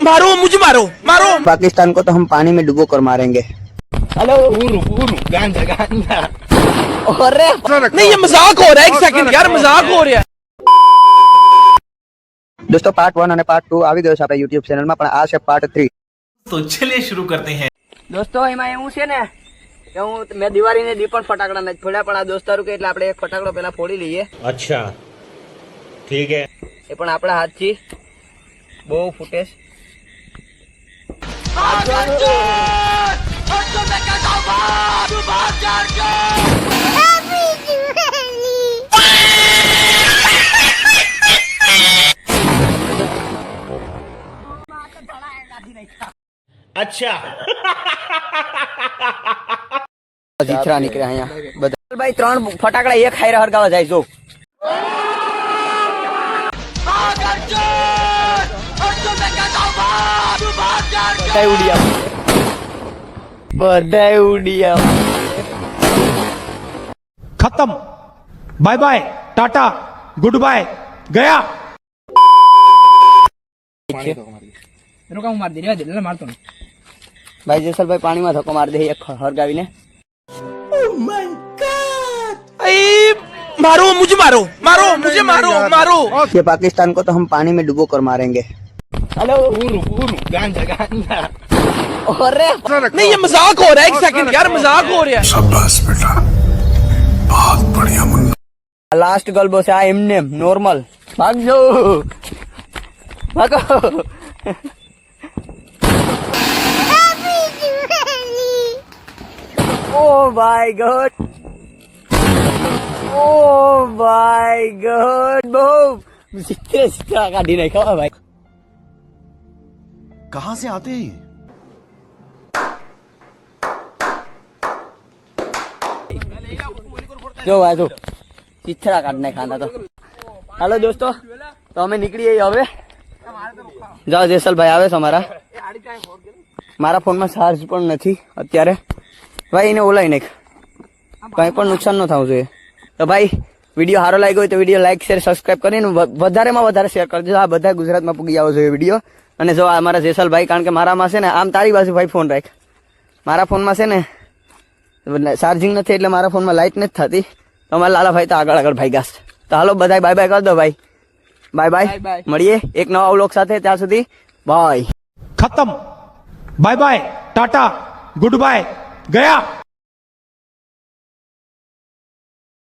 मारो मुझे, मारो मारो। पाकिस्तान को तो हम पानी में डुबो कर मारेंगे। हेलो गांजा गांजा। अरे नहीं, ये मजाक हो रहा है। एक सेकंड यार, मजाक हो रहा है। दोस्तों पार्ट 1 અને પાર્ટ 2 આવી ગયો છે આપણા YouTube ચેનલમાં, પણ આ છે પાર્ટ 3। तो चलिए शुरू करते हैं। દોસ્તો એમાં એવું છે ને કે મેં દિવાળીને દી પણ ફટાકડા નથી ફોડ્યા, પણ આ દોસ્તારું કે એટલે આપણે એક ફટાકડો પેલા ફોડી લઈએ। अच्छा ठीक है। એ પણ આપણા હાથથી બહુ ફૂટે છે। अच्छा જીથરા નીકળ્યા અહીંયા બધા। ભાઈ 3 ફટાકડા એક હારે હરગાવા જાય જો। બધાય ઉડિયા खत्म। Bye bye tata good bye गया। ભાઈ જેસલભાઈ પાણીમાં ધક્કો મારી દે એક હરગાવીને। मारो मुझे, मारो मारो मुझे, मारो मारो। ये पाकिस्तान को तो हम पानी में डुबो कर मारेंगे। हेलो गांजा गांजा। अरे नहीं, ये मजाक हो रहा है। एक सेकंड यार, मजाक हो रहा है। शाबाश बेटा, बहुत बढ़िया मुन्ना। लास्ट गलबो से आ एमने नॉर्मल भाग जो भागो। Oh my God, oh my God, बो सित्रे सित्रा काढी नाही का भाई। कहाँ से आते हैं? જો આ જો ચિથરા કાઢ નાખ ખાના તો। હાલો દોસ્તો, તો અમે નીકળી જઈએ હવે। જાઓ જેસલભાઈ આવે છે અમારા। મારા ફોનમાં ચાર્જ પણ નથી અત્યારે। ભાઈ એને ઓલાઈ નાખ, કંઈ પણ નુકસાન ન થવું જોઈએ। તો ભાઈ વિડીયો સારો લાગ્યો હોય તો વિડીયો લાઈક શેર સબસ્ક્રાઈબ કરીને વધારેમાં વધારે શેર કરજો। આ બધા ગુજરાતમાં પૂગી આવો જોઈએ વિડીયો। અને જો આ મારા જેસલભાઈ, કારણ કે મારામાં છે ને આમ તારી બાજુ ભાઈ ફોન રાખ, મારા ફોનમાં છે ને ચાર્જિંગ નથી એટલે મારા ફોનમાં લાઇટ નથી થતી। તમારા લાલાભાઈ તો આગળ આગળ ભાઈ ગાસ। તો હાલો બધા બાય બાય કરી દો ભાઈ। બાય બાય, મળીએ એક નવા વ્લોગ સાથે। ત્યાં સુધી બાય। खत्म। Bye bye tata good bye गया।